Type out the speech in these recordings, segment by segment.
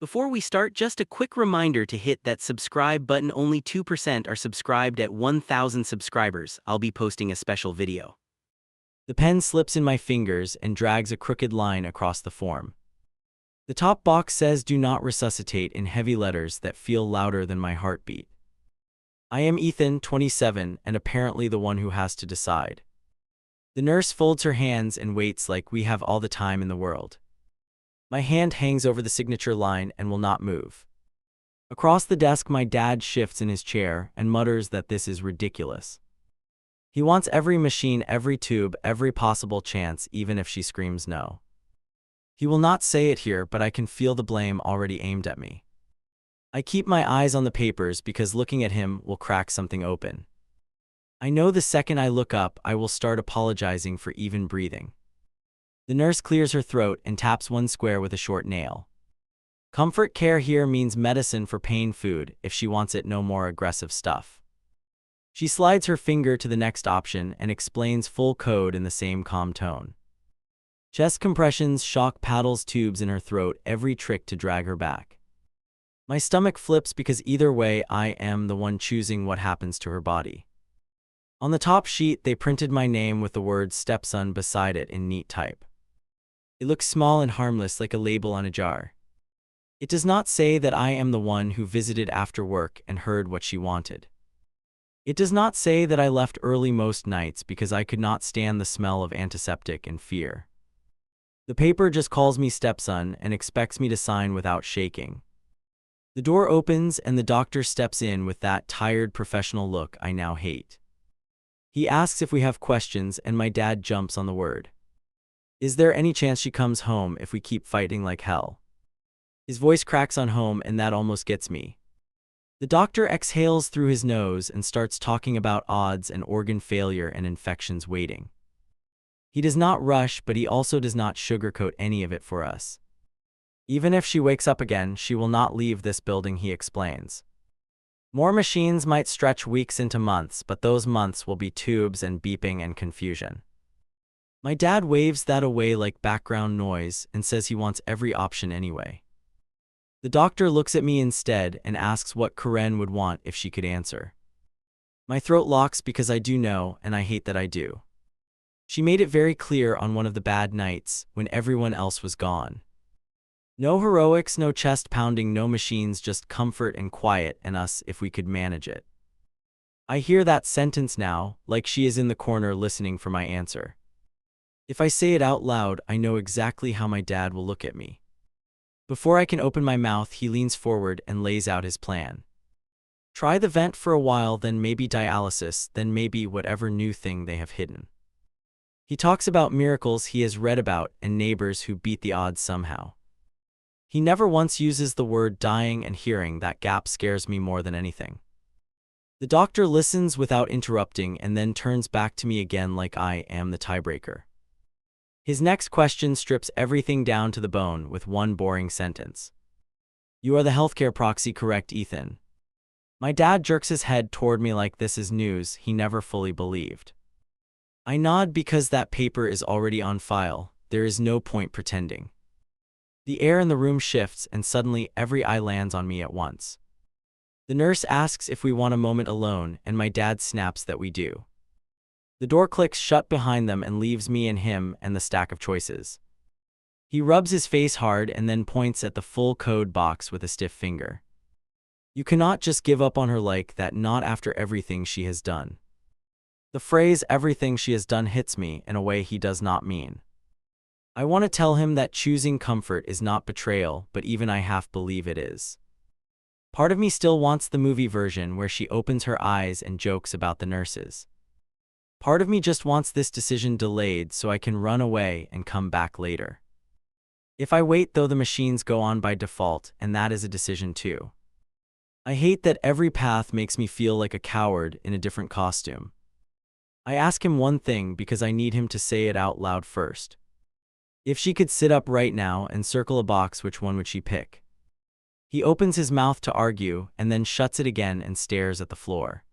Before we start, just a quick reminder to hit that subscribe button. Only 2% are subscribed. At 1,000 subscribers, I'll be posting a special video. The pen slips in my fingers and drags a crooked line across the form. The top box says "Do not resuscitate" in heavy letters that feel louder than my heartbeat. I am Ethan, 27, and apparently the one who has to decide. The nurse folds her hands and waits like we have all the time in the world. My hand hangs over the signature line and will not move. Across the desk, my dad shifts in his chair and mutters that this is ridiculous. He wants every machine, every tube, every possible chance, even if she screams no. He will not say it here, but I can feel the blame already aimed at me. I keep my eyes on the papers because looking at him will crack something open. I know the second I look up, I will start apologizing for even breathing. The nurse clears her throat and taps one square with a short nail. Comfort care here means medicine for pain, food, if she wants it, no more aggressive stuff. She slides her finger to the next option and explains full code in the same calm tone. Chest compressions, shock paddles, tubes in her throat, every trick to drag her back. My stomach flips because either way, I am the one choosing what happens to her body. On the top sheet, they printed my name with the word stepson beside it in neat type. It looks small and harmless, like a label on a jar. It does not say that I am the one who visited after work and heard what she wanted. It does not say that I left early most nights because I could not stand the smell of antiseptic and fear. The paper just calls me stepson and expects me to sign without shaking. The door opens and the doctor steps in with that tired professional look I now hate. He asks if we have questions, and my dad jumps on the word. Is there any chance she comes home if we keep fighting like hell? His voice cracks on home, and that almost gets me. The doctor exhales through his nose and starts talking about odds and organ failure and infections waiting. He does not rush, but he also does not sugarcoat any of it for us. Even if she wakes up again, she will not leave this building, he explains. More machines might stretch weeks into months, but those months will be tubes and beeping and confusion. My dad waves that away like background noise and says he wants every option anyway. The doctor looks at me instead and asks what Karen would want if she could answer. My throat locks because I do know, and I hate that I do. She made it very clear on one of the bad nights when everyone else was gone. No heroics, no chest pounding, no machines, just comfort and quiet and us if we could manage it. I hear that sentence now, like she is in the corner listening for my answer. If I say it out loud, I know exactly how my dad will look at me. Before I can open my mouth, he leans forward and lays out his plan. Try the vent for a while, then maybe dialysis, then maybe whatever new thing they have hidden. He talks about miracles he has read about and neighbors who beat the odds somehow. He never once uses the word dying, and hearing that gap scares me more than anything. The doctor listens without interrupting and then turns back to me again like I am the tiebreaker. His next question strips everything down to the bone with one boring sentence. You are the healthcare proxy, correct, Ethan? My dad jerks his head toward me like this is news he never fully believed. I nod because that paper is already on file. There is no point pretending. The air in the room shifts and suddenly every eye lands on me at once. The nurse asks if we want a moment alone, and my dad snaps that we do. The door clicks shut behind them and leaves me and him and the stack of choices. He rubs his face hard and then points at the full code box with a stiff finger. You cannot just give up on her like that, not after everything she has done. The phrase "everything she has done" hits me in a way he does not mean. I want to tell him that choosing comfort is not betrayal, but even I half believe it is. Part of me still wants the movie version where she opens her eyes and jokes about the nurses. Part of me just wants this decision delayed so I can run away and come back later. If I wait, though, the machines go on by default, and that is a decision too. I hate that every path makes me feel like a coward in a different costume. I ask him one thing because I need him to say it out loud first. If she could sit up right now and circle a box, which one would she pick? He opens his mouth to argue and then shuts it again and stares at the floor.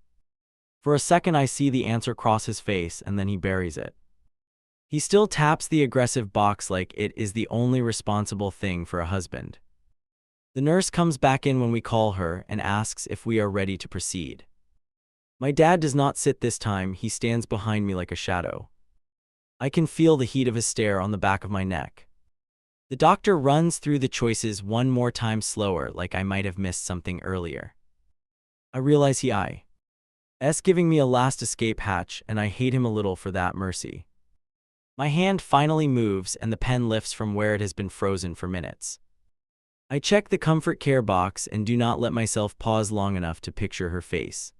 For a second I see the answer cross his face, and then he buries it. He still taps the aggressive box like it is the only responsible thing for a husband. The nurse comes back in when we call her and asks if we are ready to proceed. My dad does not sit this time, he stands behind me like a shadow. I can feel the heat of his stare on the back of my neck. The doctor runs through the choices one more time slower, like I might have missed something earlier. I realize is giving me a last escape hatch, and I hate him a little for that mercy. My hand finally moves and the pen lifts from where it has been frozen for minutes. I check the comfort care box and do not let myself pause long enough to picture her face.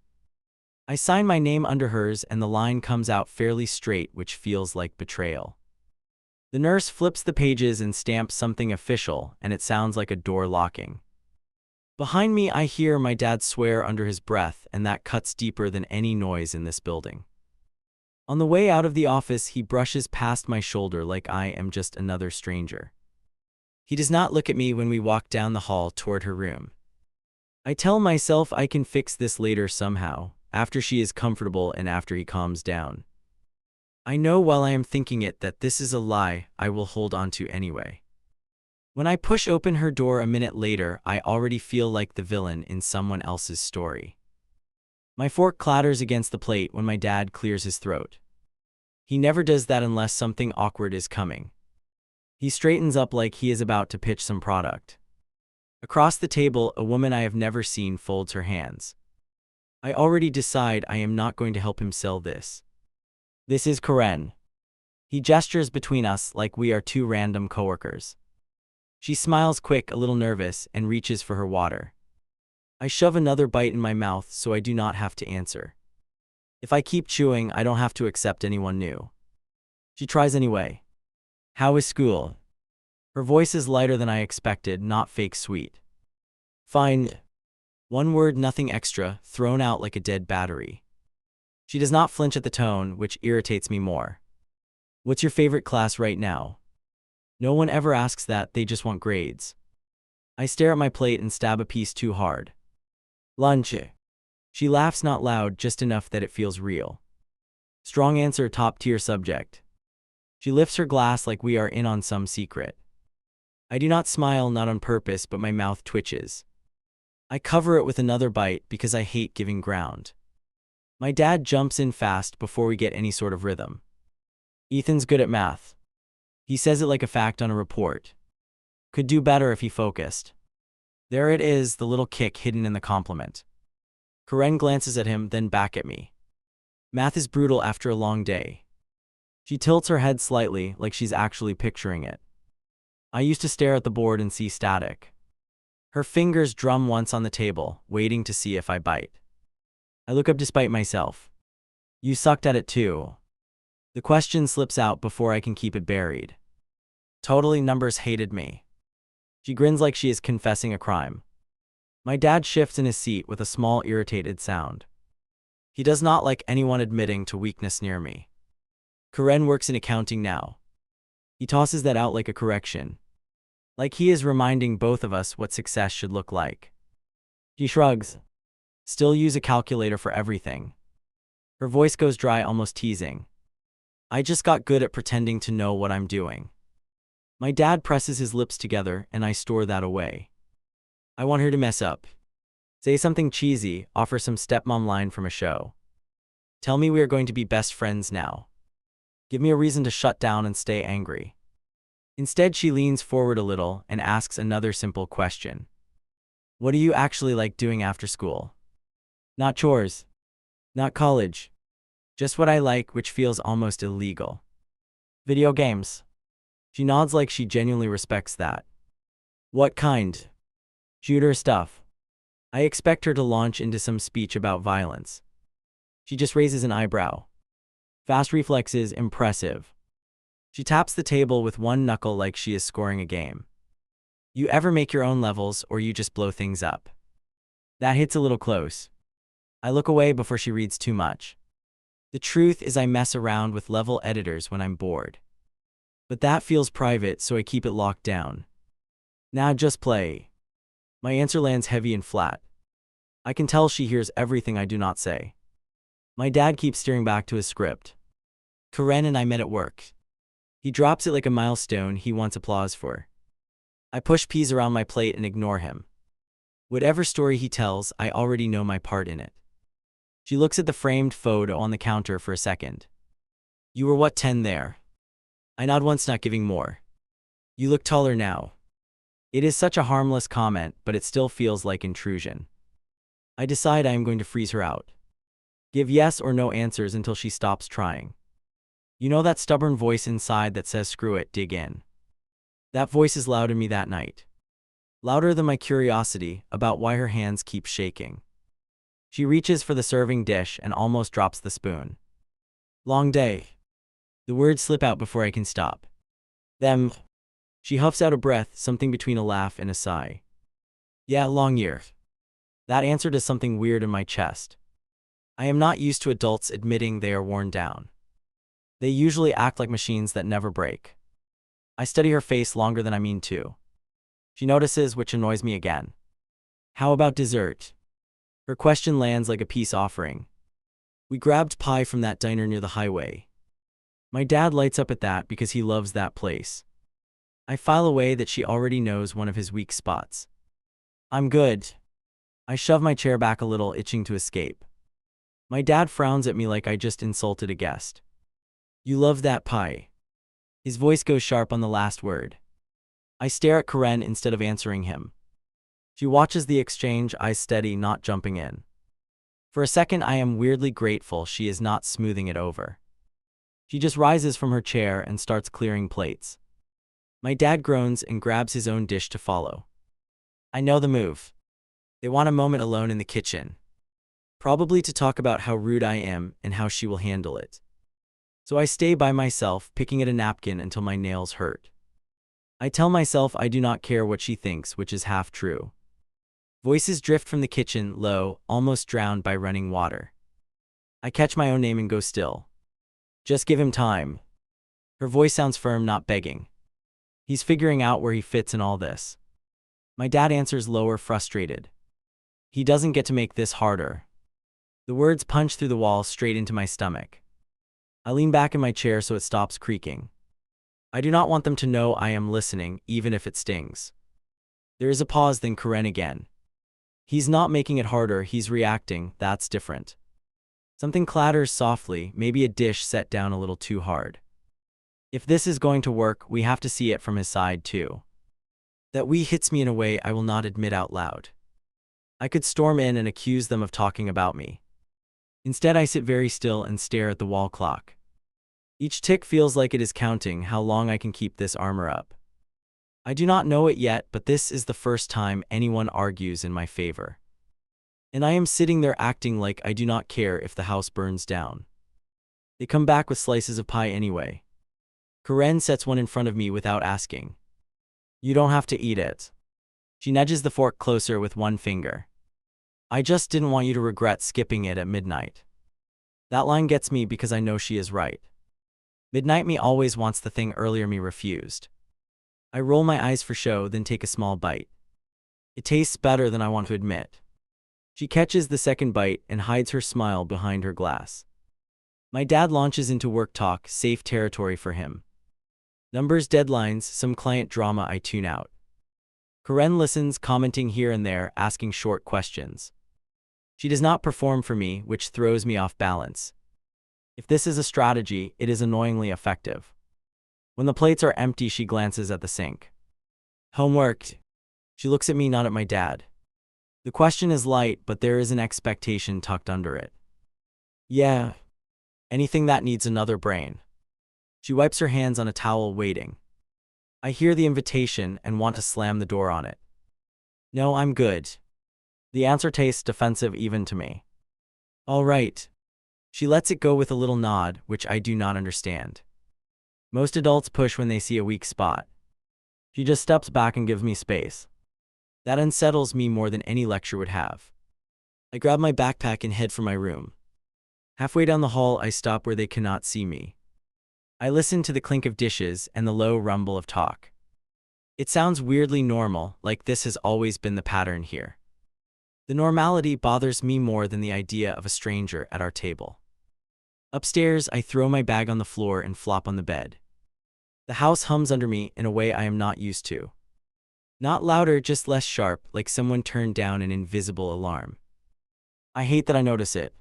I sign my name under hers and the line comes out fairly straight, which feels like betrayal. The nurse flips the pages and stamps something official, and it sounds like a door locking. Behind me, I hear my dad swear under his breath, and that cuts deeper than any noise in this building. On the way out of the office, he brushes past my shoulder like I am just another stranger. He does not look at me when we walk down the hall toward her room. I tell myself I can fix this later somehow, after she is comfortable and after he calms down. I know while I am thinking it that this is a lie I will hold on to anyway. When I push open her door a minute later, I already feel like the villain in someone else's story. My fork clatters against the plate when my dad clears his throat. He never does that unless something awkward is coming. He straightens up like he is about to pitch some product. Across the table, a woman I have never seen folds her hands. I already decide I am not going to help him sell this. This is Karen. He gestures between us like we are two random coworkers. She smiles quick, a little nervous, and reaches for her water. I shove another bite in my mouth so I do not have to answer. If I keep chewing, I don't have to accept anyone new. She tries anyway. How is school? Her voice is lighter than I expected, not fake sweet. Fine. One word, nothing extra, thrown out like a dead battery. She does not flinch at the tone, which irritates me more. What's your favorite class right now? No one ever asks that, they just want grades. I stare at my plate and stab a piece too hard. Lunch. She laughs, not loud, just enough that it feels real. Strong answer, top tier subject. She lifts her glass like we are in on some secret. I do not smile, not on purpose, but my mouth twitches. I cover it with another bite because I hate giving ground. My dad jumps in fast before we get any sort of rhythm. Ethan's good at math. He says it like a fact on a report. Could do better if he focused. There it is, the little kick hidden in the compliment. Karen glances at him, then back at me. Math is brutal after a long day. She tilts her head slightly, like she's actually picturing it. I used to stare at the board and see static. Her fingers drum once on the table, waiting to see if I bite. I look up despite myself. You sucked at it too. The question slips out before I can keep it buried. Totally, numbers hated me. She grins like she is confessing a crime. My dad shifts in his seat with a small irritated sound. He does not like anyone admitting to weakness near me. Karen works in accounting now. He tosses that out like a correction. Like he is reminding both of us what success should look like. She shrugs. Still use a calculator for everything. Her voice goes dry, almost teasing. I just got good at pretending to know what I'm doing. My dad presses his lips together and I store that away. I want her to mess up. Say something cheesy, offer some stepmom line from a show. Tell me we are going to be best friends now. Give me a reason to shut down and stay angry. Instead, she leans forward a little and asks another simple question. What do you actually like doing after school? Not chores. Not college. Just what I like, which feels almost illegal. Video games. She nods like she genuinely respects that. What kind? Shooter stuff. I expect her to launch into some speech about violence. She just raises an eyebrow. Fast reflexes, impressive. She taps the table with one knuckle like she is scoring a game. You ever make your own levels or you just blow things up? That hits a little close. I look away before she reads too much. The truth is I mess around with level editors when I'm bored. But that feels private, so I keep it locked down. Nah, just play. My answer lands heavy and flat. I can tell she hears everything I do not say. My dad keeps staring back to his script. Karen and I met at work. He drops it like a milestone he wants applause for. I push peas around my plate and ignore him. Whatever story he tells, I already know my part in it. She looks at the framed photo on the counter for a second. You were what, 10 there? I nod once, not giving more. You look taller now. It is such a harmless comment, but it still feels like intrusion. I decide I am going to freeze her out. Give yes or no answers until she stops trying. You know that stubborn voice inside that says screw it, dig in. That voice is loud in me that night. Louder than my curiosity about why her hands keep shaking. She reaches for the serving dish and almost drops the spoon. Long day. The words slip out before I can stop. Them. She huffs out a breath, something between a laugh and a sigh. Yeah, long year. That answer does something weird in my chest. I am not used to adults admitting they are worn down. They usually act like machines that never break. I study her face longer than I mean to. She notices, which annoys me again. How about dessert? Her question lands like a peace offering. We grabbed pie from that diner near the highway. My dad lights up at that because he loves that place. I file away that she already knows one of his weak spots. I'm good. I shove my chair back a little, itching to escape. My dad frowns at me like I just insulted a guest. You love that pie. His voice goes sharp on the last word. I stare at Karen instead of answering him. She watches the exchange, eyes steady, not jumping in. For a second, I am weirdly grateful she is not smoothing it over. She just rises from her chair and starts clearing plates. My dad groans and grabs his own dish to follow. I know the move. They want a moment alone in the kitchen. Probably to talk about how rude I am and how she will handle it. So I stay by myself, picking at a napkin until my nails hurt. I tell myself I do not care what she thinks, which is half true. Voices drift from the kitchen, low, almost drowned by running water. I catch my own name and go still. Just give him time. Her voice sounds firm, not begging. He's figuring out where he fits in all this. My dad answers lower, frustrated. He doesn't get to make this harder. The words punch through the wall straight into my stomach. I lean back in my chair so it stops creaking. I do not want them to know I am listening, even if it stings. There is a pause, then Karen again. He's not making it harder, he's reacting, that's different. Something clatters softly, maybe a dish set down a little too hard. If this is going to work, we have to see it from his side too. That we hits me in a way I will not admit out loud. I could storm in and accuse them of talking about me. Instead, I sit very still and stare at the wall clock. Each tick feels like it is counting how long I can keep this armor up. I do not know it yet, but this is the first time anyone argues in my favor. And I am sitting there acting like I do not care if the house burns down. They come back with slices of pie anyway. Karen sets one in front of me without asking. You don't have to eat it. She nudges the fork closer with one finger. I just didn't want you to regret skipping it at midnight. That line gets me because I know she is right. Midnight me always wants the thing earlier me refused. I roll my eyes for show, then take a small bite. It tastes better than I want to admit. She catches the second bite and hides her smile behind her glass. My dad launches into work talk, safe territory for him. Numbers, deadlines, some client drama. I tune out. Karen listens, commenting here and there, asking short questions. She does not perform for me, which throws me off balance. If this is a strategy, it is annoyingly effective. When the plates are empty, she glances at the sink. Homework. She looks at me, not at my dad. The question is light, but there is an expectation tucked under it. Yeah. Anything that needs another brain. She wipes her hands on a towel, waiting. I hear the invitation and want to slam the door on it. No, I'm good. The answer tastes defensive even to me. All right. She lets it go with a little nod, which I do not understand. Most adults push when they see a weak spot. She just steps back and gives me space. That unsettles me more than any lecture would have. I grab my backpack and head for my room. Halfway down the hall, I stop where they cannot see me. I listen to the clink of dishes and the low rumble of talk. It sounds weirdly normal, like this has always been the pattern here. The normality bothers me more than the idea of a stranger at our table. Upstairs, I throw my bag on the floor and flop on the bed. The house hums under me in a way I am not used to. Not louder, just less sharp, like someone turned down an invisible alarm. I hate that I notice it.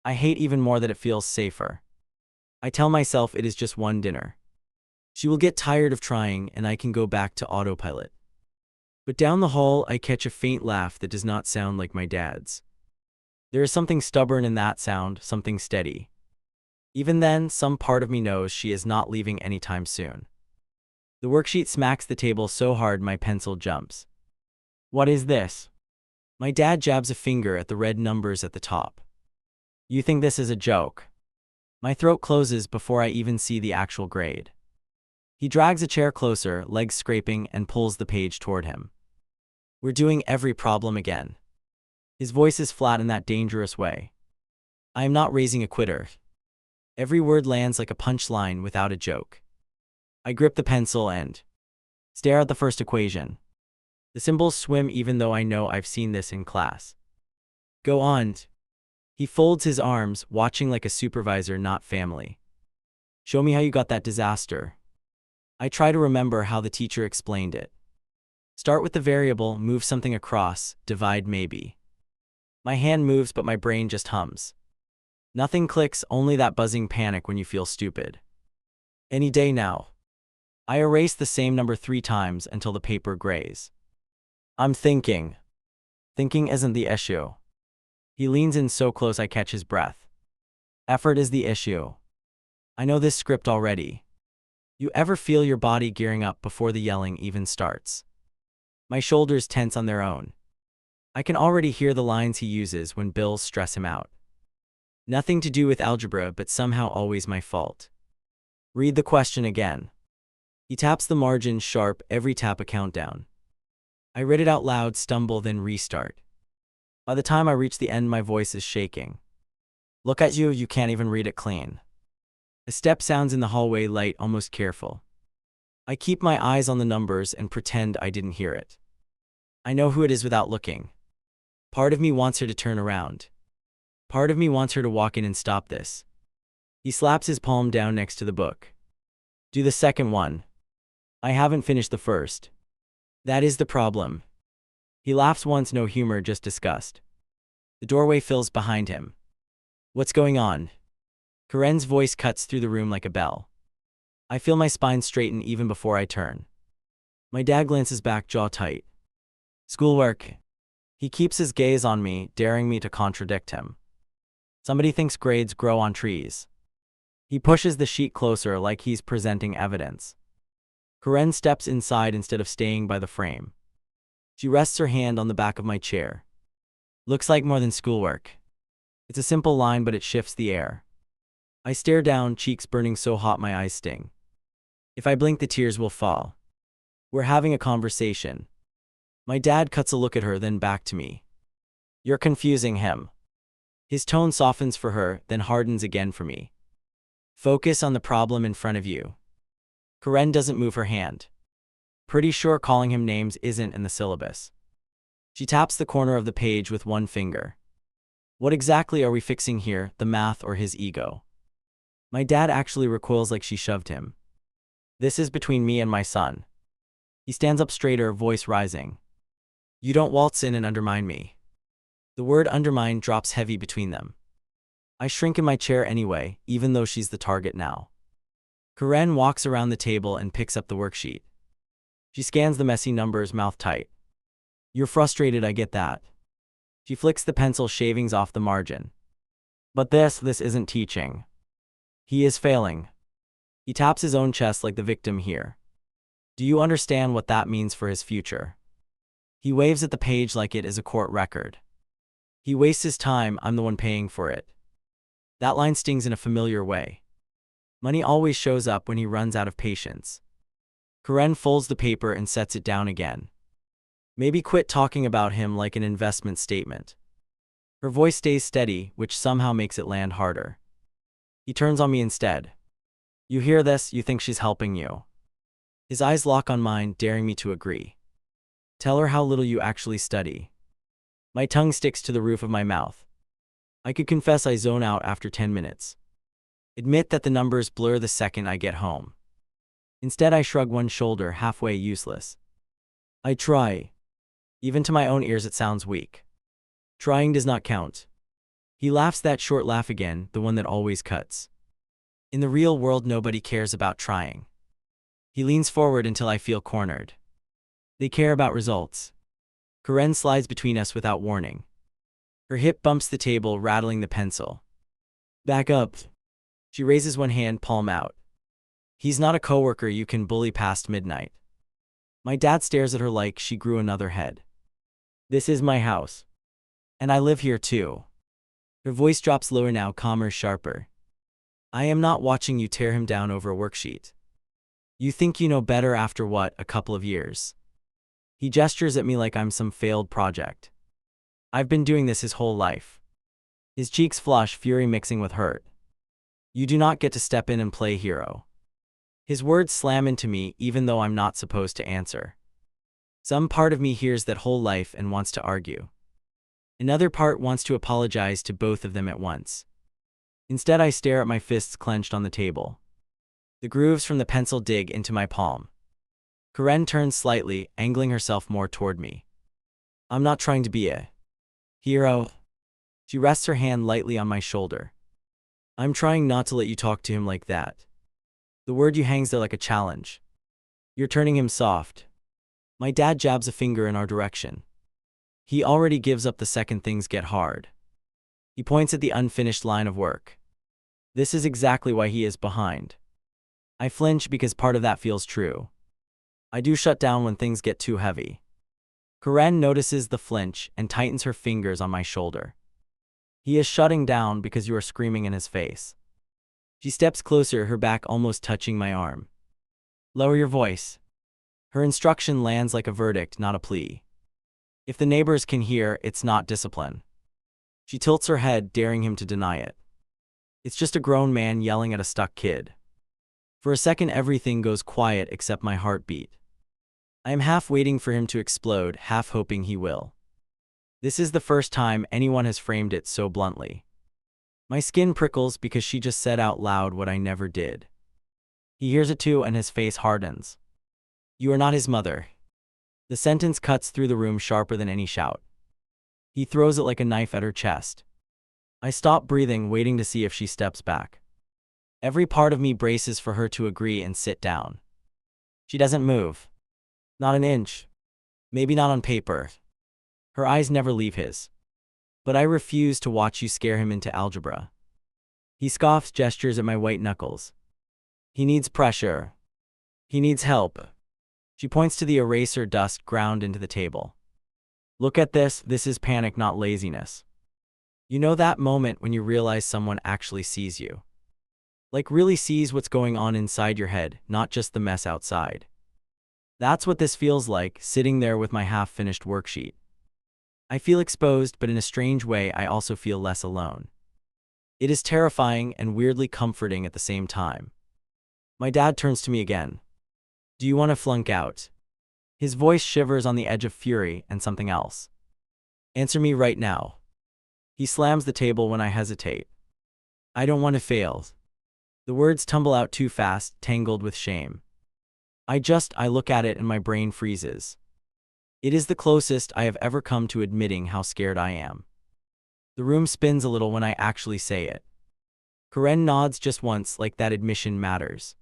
I hate even more that it feels safer. I tell myself it is just one dinner. She will get tired of trying and I can go back to autopilot. But down the hall, I catch a faint laugh that does not sound like my dad's. There is something stubborn in that sound, something steady. Even then, some part of me knows she is not leaving anytime soon. The worksheet smacks the table so hard my pencil jumps. What is this? My dad jabs a finger at the red numbers at the top. You think this is a joke? My throat closes before I even see the actual grade. He drags a chair closer, legs scraping, and pulls the page toward him. We're doing every problem again. His voice is flat in that dangerous way. I am not raising a quitter. Every word lands like a punchline without a joke. I grip the pencil and stare at the first equation. The symbols swim even though I know I've seen this in class. Go on. He folds his arms, watching like a supervisor, not family. Show me how you got that disaster. I try to remember how the teacher explained it. Start with the variable, move something across, divide maybe. My hand moves but my brain just hums. Nothing clicks, only that buzzing panic when you feel stupid. Any day now. I erase the same number 3 times until the paper grays. I'm thinking. Thinking isn't the issue. He leans in so close I catch his breath. Effort is the issue. I know this script already. You ever feel your body gearing up before the yelling even starts? My shoulders tense on their own. I can already hear the lines he uses when bills stress him out. Nothing to do with algebra, but somehow always my fault. Read the question again. He taps the margin sharp, every tap a countdown. I read it out loud, stumble, then restart. By the time I reach the end, my voice is shaking. Look at you, you can't even read it clean. A step sounds in the hallway, light, almost careful. I keep my eyes on the numbers and pretend I didn't hear it. I know who it is without looking. Part of me wants her to turn around. Part of me wants her to walk in and stop this. He slaps his palm down next to the book. Do the second one. I haven't finished the first. That is the problem. He laughs once, no humor, just disgust. The doorway fills behind him. What's going on? Karen's voice cuts through the room like a bell. I feel my spine straighten even before I turn. My dad glances back, jaw tight. Schoolwork. He keeps his gaze on me, daring me to contradict him. Somebody thinks grades grow on trees. He pushes the sheet closer like he's presenting evidence. Karen steps inside instead of staying by the frame. She rests her hand on the back of my chair. Looks like more than schoolwork. It's a simple line, but it shifts the air. I stare down, cheeks burning so hot my eyes sting. If I blink, the tears will fall. We're having a conversation. My dad cuts a look at her, then back to me. You're confusing him. His tone softens for her, then hardens again for me. Focus on the problem in front of you. Karen doesn't move her hand. Pretty sure calling him names isn't in the syllabus. She taps the corner of the page with one finger. What exactly are we fixing here, the math or his ego? My dad actually recoils like she shoved him. This is between me and my son. He stands up straighter, voice rising. You don't waltz in and undermine me. The word undermine drops heavy between them. I shrink in my chair anyway, even though she's the target now. Karen walks around the table and picks up the worksheet. She scans the messy numbers, mouth tight. You're frustrated, I get that. She flicks the pencil shavings off the margin. But this isn't teaching. He is failing. He taps his own chest like the victim here. Do you understand what that means for his future? He waves at the page like it is a court record. He wastes his time, I'm the one paying for it. That line stings in a familiar way. Money always shows up when he runs out of patience. Karen folds the paper and sets it down again. Maybe quit talking about him like an investment statement. Her voice stays steady, which somehow makes it land harder. He turns on me instead. You hear this, you think she's helping you. His eyes lock on mine, daring me to agree. Tell her how little you actually study. My tongue sticks to the roof of my mouth. I could confess I zone out after 10 minutes. Admit that the numbers blur the second I get home. Instead, I shrug one shoulder, halfway useless. I try. Even to my own ears it sounds weak. Trying does not count. He laughs that short laugh again, the one that always cuts. In the real world nobody cares about trying. He leans forward until I feel cornered. They care about results. Karen slides between us without warning. Her hip bumps the table, rattling the pencil. Back up. She raises one hand, palm out. He's not a coworker you can bully past midnight. My dad stares at her like she grew another head. This is my house. And I live here too. Her voice drops lower now, calmer, sharper. I am not watching you tear him down over a worksheet. You think you know better after what, a couple of years? He gestures at me like I'm some failed project. I've been doing this his whole life. His cheeks flush, fury mixing with hurt. You do not get to step in and play hero. His words slam into me even though I'm not supposed to answer. Some part of me hears that whole life and wants to argue. Another part wants to apologize to both of them at once. Instead, I stare at my fists clenched on the table. The grooves from the pencil dig into my palm. Karen turns slightly, angling herself more toward me. I'm not trying to be a hero. She rests her hand lightly on my shoulder. I'm trying not to let you talk to him like that. The word you hangs there like a challenge. You're turning him soft. My dad jabs a finger in our direction. He already gives up the second things get hard. He points at the unfinished line of work. This is exactly why he is behind. I flinch because part of that feels true. I do shut down when things get too heavy. Karen notices the flinch and tightens her fingers on my shoulder. He is shutting down because you are screaming in his face. She steps closer, her back almost touching my arm. Lower your voice. Her instruction lands like a verdict, not a plea. If the neighbors can hear, it's not discipline. She tilts her head, daring him to deny it. It's just a grown man yelling at a stuck kid. For a second everything goes quiet except my heartbeat. I am half waiting for him to explode, half hoping he will. This is the first time anyone has framed it so bluntly. My skin prickles because she just said out loud what I never did. He hears it too and his face hardens. You are not his mother. The sentence cuts through the room sharper than any shout. He throws it like a knife at her chest. I stop breathing, waiting to see if she steps back. Every part of me braces for her to agree and sit down. She doesn't move. Not an inch. Maybe not on paper. Her eyes never leave his. But I refuse to watch you scare him into algebra. He scoffs, gestures at my white knuckles. He needs pressure. He needs help. She points to the eraser dust ground into the table. Look at this, this is panic, not laziness. You know that moment when you realize someone actually sees you? Like really sees what's going on inside your head, not just the mess outside. That's what this feels like, sitting there with my half-finished worksheet. I feel exposed, but in a strange way I also feel less alone. It is terrifying and weirdly comforting at the same time. My dad turns to me again. Do you want to flunk out? His voice shivers on the edge of fury and something else. Answer me right now. He slams the table when I hesitate. I don't want to fail. The words tumble out too fast, tangled with shame. I look at it and my brain freezes. It is the closest I have ever come to admitting how scared I am. The room spins a little when I actually say it. Karen nods just once, like that admission matters.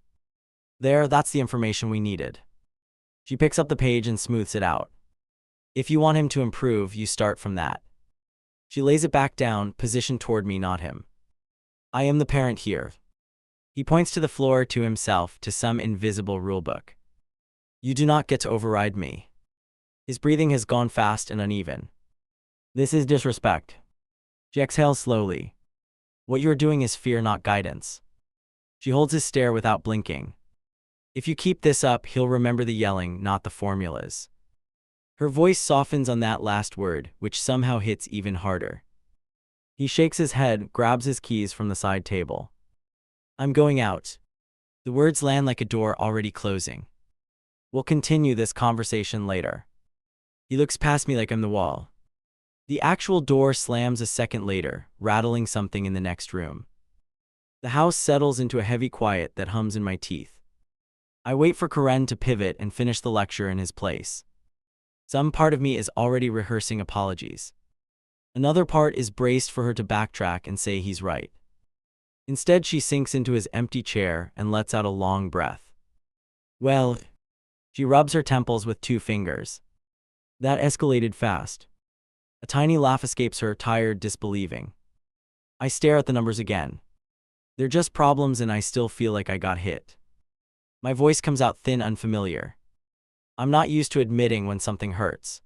There, that's the information we needed. She picks up the page and smooths it out. If you want him to improve, you start from that. She lays it back down, positioned toward me, not him. I am the parent here. He points to the floor, to himself, to some invisible rulebook. You do not get to override me. His breathing has gone fast and uneven. This is disrespect. She exhales slowly. What you're doing is fear, not guidance. She holds his stare without blinking. If you keep this up, he'll remember the yelling, not the formulas. Her voice softens on that last word, which somehow hits even harder. He shakes his head, grabs his keys from the side table. I'm going out. The words land like a door already closing. We'll continue this conversation later. He looks past me like I'm the wall. The actual door slams a second later, rattling something in the next room. The house settles into a heavy quiet that hums in my teeth. I wait for Karen to pivot and finish the lecture in his place. Some part of me is already rehearsing apologies. Another part is braced for her to backtrack and say he's right. Instead, she sinks into his empty chair and lets out a long breath. Well, she rubs her temples with 2 fingers. That escalated fast. A tiny laugh escapes her, tired, disbelieving. I stare at the numbers again. They're just problems and I still feel like I got hit. My voice comes out thin, unfamiliar. I'm not used to admitting when something hurts.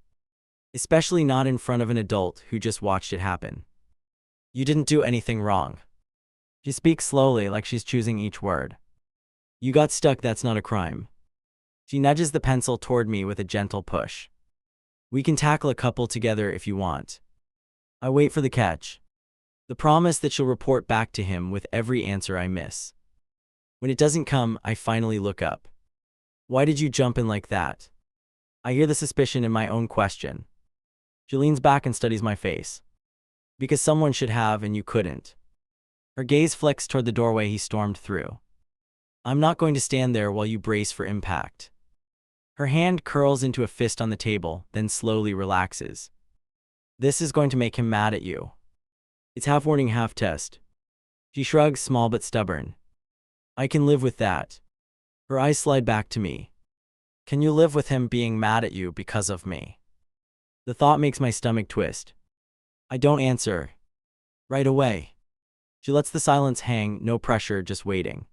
Especially not in front of an adult who just watched it happen. You didn't do anything wrong. She speaks slowly, like she's choosing each word. You got stuck, that's not a crime. She nudges the pencil toward me with a gentle push. We can tackle a couple together if you want. I wait for the catch. The promise that she'll report back to him with every answer I miss. When it doesn't come, I finally look up. Why did you jump in like that? I hear the suspicion in my own question. She leans back and studies my face. Because someone should have and you couldn't. Her gaze flicks toward the doorway he stormed through. I'm not going to stand there while you brace for impact. Her hand curls into a fist on the table, then slowly relaxes. This is going to make him mad at you. It's half warning, half test. She shrugs, small but stubborn. I can live with that. Her eyes slide back to me. Can you live with him being mad at you because of me? The thought makes my stomach twist. I don't answer. Right away. She lets the silence hang, no pressure, just waiting.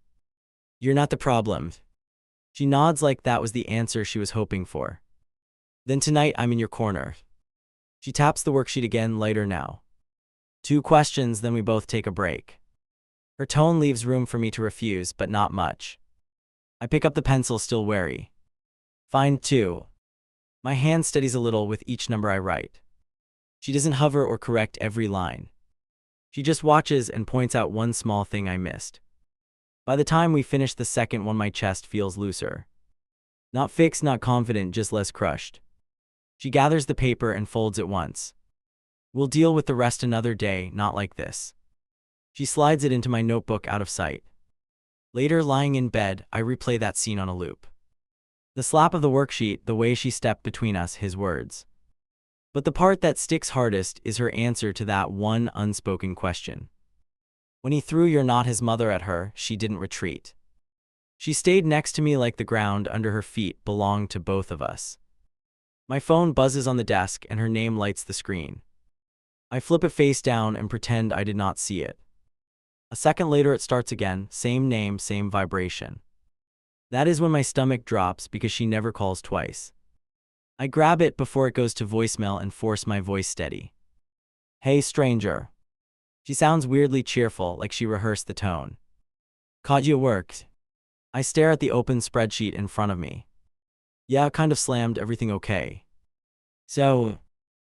You're not the problem. She nods like that was the answer she was hoping for. Then tonight I'm in your corner. She taps the worksheet again, lighter now. 2 questions, then we both take a break. Her tone leaves room for me to refuse, but not much. I pick up the pencil, still wary. Find 2. My hand steadies a little with each number I write. She doesn't hover or correct every line. She just watches and points out one small thing I missed. By the time we finish the second one, my chest feels looser. Not fixed, not confident, just less crushed. She gathers the paper and folds it once. We'll deal with the rest another day, not like this. She slides it into my notebook, out of sight. Later, lying in bed, I replay that scene on a loop. The slap of the worksheet, the way she stepped between us, his words. But the part that sticks hardest is her answer to that one unspoken question. When he threw "you're not his mother" at her, she didn't retreat. She stayed next to me like the ground under her feet belonged to both of us. My phone buzzes on the desk and her name lights the screen. I flip it face down and pretend I did not see it. A second later it starts again, same name, same vibration. That is when my stomach drops because she never calls twice. I grab it before it goes to voicemail and force my voice steady. Hey stranger. She sounds weirdly cheerful, like she rehearsed the tone. Caught you at work. I stare at the open spreadsheet in front of me. Yeah, kind of slammed. Everything okay? So,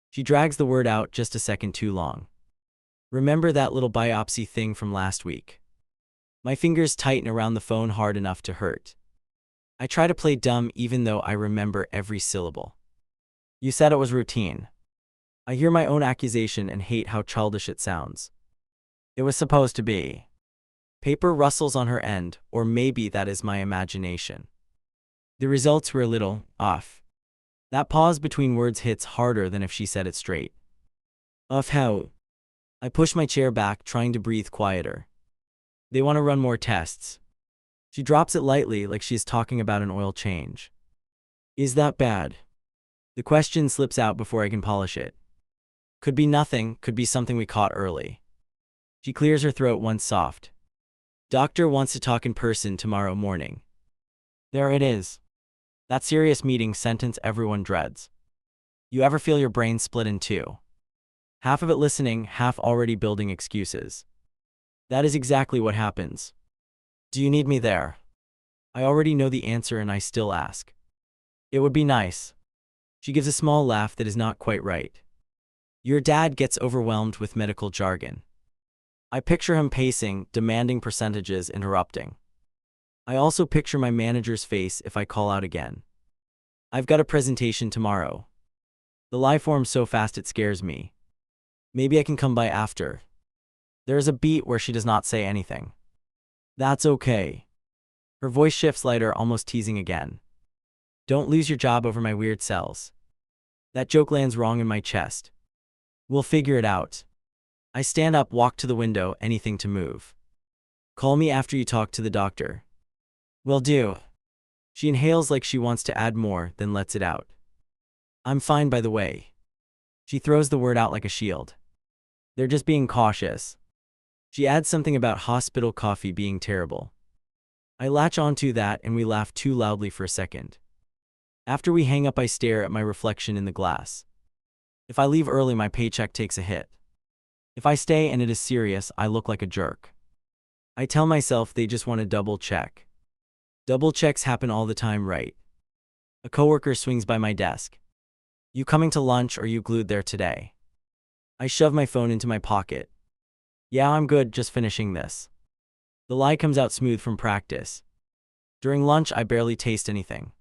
she drags the word out just a second too long. Remember that little biopsy thing from last week? My fingers tighten around the phone hard enough to hurt. I try to play dumb even though I remember every syllable. You said it was routine. I hear my own accusation and hate how childish it sounds. It was supposed to be. Paper rustles on her end, or maybe that is my imagination. The results were a little off. That pause between words hits harder than if she said it straight. Off how? I push my chair back, trying to breathe quieter. They want to run more tests. She drops it lightly, like she is talking about an oil change. Is that bad? The question slips out before I can polish it. Could be nothing, could be something we caught early. She clears her throat once soft. Doctor wants to talk in person tomorrow morning. There it is. That serious meeting sentence everyone dreads. You ever feel your brain split in 2? Half of it listening, half already building excuses. That is exactly what happens. Do you need me there? I already know the answer and I still ask. It would be nice. She gives a small laugh that is not quite right. Your dad gets overwhelmed with medical jargon. I picture him pacing, demanding percentages, interrupting. I also picture my manager's face if I call out again. I've got a presentation tomorrow. The lie forms so fast it scares me. Maybe I can come by after. There is a beat where she does not say anything. That's okay. Her voice shifts lighter, almost teasing again. Don't lose your job over my weird cells. That joke lands wrong in my chest. We'll figure it out. I stand up, walk to the window, anything to move. Call me after you talk to the doctor. Will do. She inhales like she wants to add more, then lets it out. I'm fine, by the way. She throws the word out like a shield. They're just being cautious. She adds something about hospital coffee being terrible. I latch onto that and we laugh too loudly for a second. After we hang up, I stare at my reflection in the glass. If I leave early, my paycheck takes a hit. If I stay and it is serious, I look like a jerk. I tell myself they just want to double check. Double checks happen all the time, right? A coworker swings by my desk. You coming to lunch or you glued there today? I shove my phone into my pocket. Yeah, I'm good, just finishing this. The lie comes out smooth from practice. During lunch, I barely taste anything.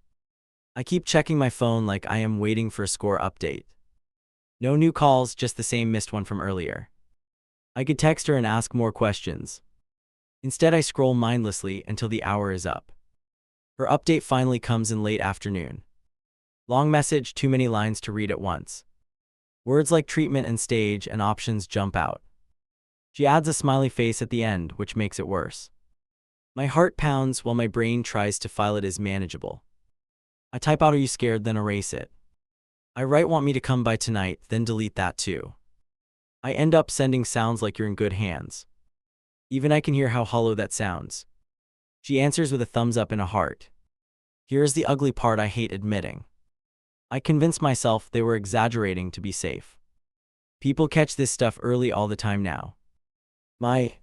I keep checking my phone like I am waiting for a score update. No new calls, just the same missed one from earlier. I could text her and ask more questions. Instead, I scroll mindlessly until the hour is up. Her update finally comes in late afternoon. Long message, too many lines to read at once. Words like treatment and stage and options jump out. She adds a smiley face at the end, which makes it worse. My heart pounds while my brain tries to file it as manageable. I type out, "Are you scared?" then erase it. I write, "Want me to come by tonight?" then delete that too. I end up sending sounds like "You're in good hands." Even I can hear how hollow that sounds. She answers with a thumbs up and a heart. Here's the ugly part I hate admitting. I convinced myself they were exaggerating to be safe. People catch this stuff early all the time now. My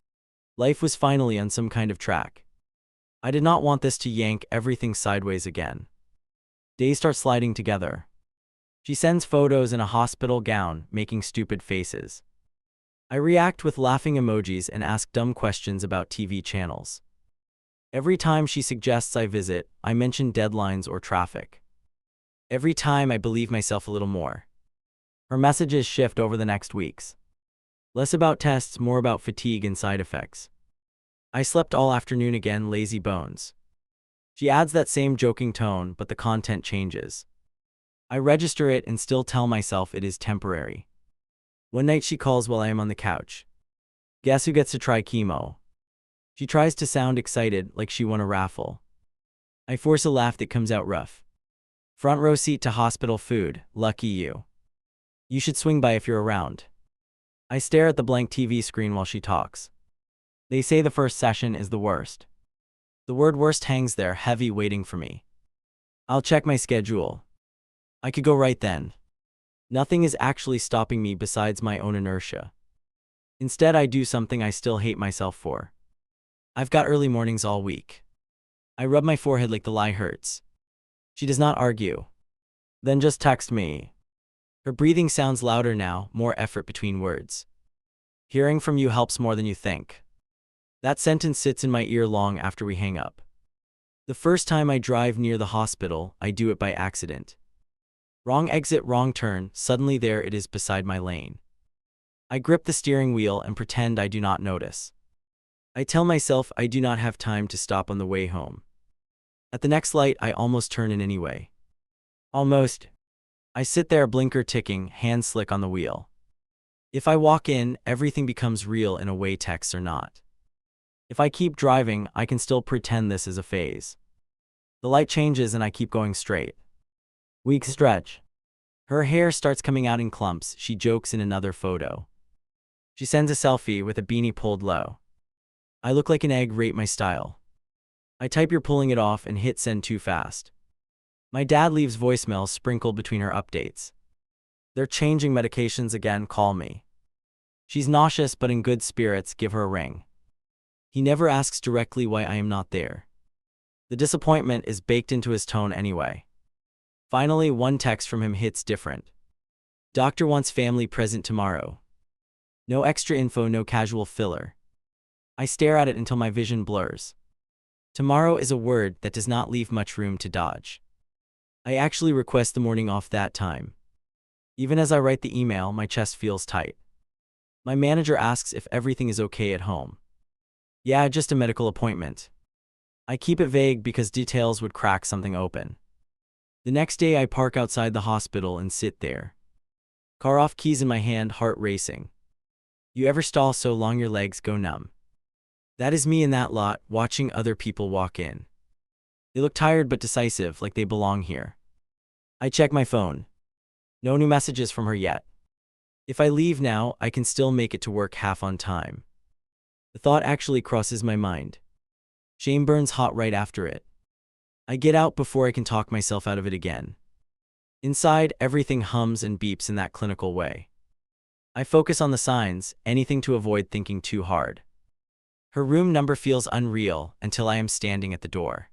life was finally on some kind of track. I did not want this to yank everything sideways again. Days start sliding together. She sends photos in a hospital gown, making stupid faces. I react with laughing emojis and ask dumb questions about TV channels. Every time she suggests I visit, I mention deadlines or traffic. Every time I believe myself a little more. Her messages shift over the next weeks. Less about tests, more about fatigue and side effects. I slept all afternoon again, lazy bones. She adds that same joking tone, but the content changes. I register it and still tell myself it is temporary. One night she calls while I am on the couch. Guess who gets to try chemo? She tries to sound excited, like she won a raffle. I force a laugh that comes out rough. Front row seat to hospital food, lucky you. You should swing by if you're around. I stare at the blank TV screen while she talks. They say the first session is the worst. The word worst hangs there, heavy, waiting for me. I'll check my schedule. I could go right then. Nothing is actually stopping me besides my own inertia. Instead, I do something I still hate myself for. I've got early mornings all week. I rub my forehead like the lie hurts. She does not argue. Then just text me. Her breathing sounds louder now, more effort between words. Hearing from you helps more than you think. That sentence sits in my ear long after we hang up. The first time I drive near the hospital, I do it by accident. Wrong exit, wrong turn, suddenly there it is beside my lane. I grip the steering wheel and pretend I do not notice. I tell myself I do not have time to stop on the way home. At the next light, I almost turn in anyway. Almost. I sit there, blinker ticking, hands slick on the wheel. If I walk in, everything becomes real in a way texts are not. If I keep driving, I can still pretend this is a phase. The light changes and I keep going straight. Weeks stretch. Her hair starts coming out in clumps, she jokes in another photo. She sends a selfie with a beanie pulled low. I look like an egg, rate my style. I type "You're pulling it off" and hit send too fast. My dad leaves voicemails sprinkled between her updates. They're changing medications again, call me. She's nauseous but in good spirits, give her a ring. He never asks directly why I am not there. The disappointment is baked into his tone anyway. Finally, one text from him hits different. Doctor wants family present tomorrow. No extra info, no casual filler. I stare at it until my vision blurs. Tomorrow is a word that does not leave much room to dodge. I actually request the morning off that time. Even as I write the email, my chest feels tight. My manager asks if everything is okay at home. Yeah, just a medical appointment. I keep it vague because details would crack something open. The next day I park outside the hospital and sit there. Car off, keys in my hand, heart racing. You ever stall so long your legs go numb? That is me in that lot, watching other people walk in. They look tired but decisive, like they belong here. I check my phone. No new messages from her yet. If I leave now, I can still make it to work half on time. The thought actually crosses my mind. Shame burns hot right after it. I get out before I can talk myself out of it again. Inside, everything hums and beeps in that clinical way. I focus on the signs, anything to avoid thinking too hard. Her room number feels unreal until I am standing at the door.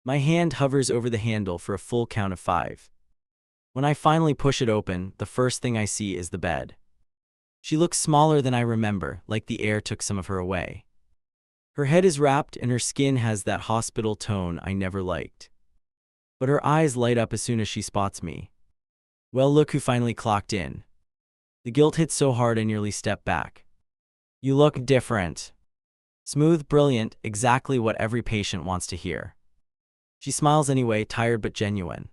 My hand hovers over the handle for a full count of 5. When I finally push it open, the first thing I see is the bed. She looks smaller than I remember, like the air took some of her away. Her head is wrapped and her skin has that hospital tone I never liked. But her eyes light up as soon as she spots me. Well, look who finally clocked in. The guilt hits so hard I nearly step back. You look different. Smooth, brilliant, exactly what every patient wants to hear. She smiles anyway, tired but genuine.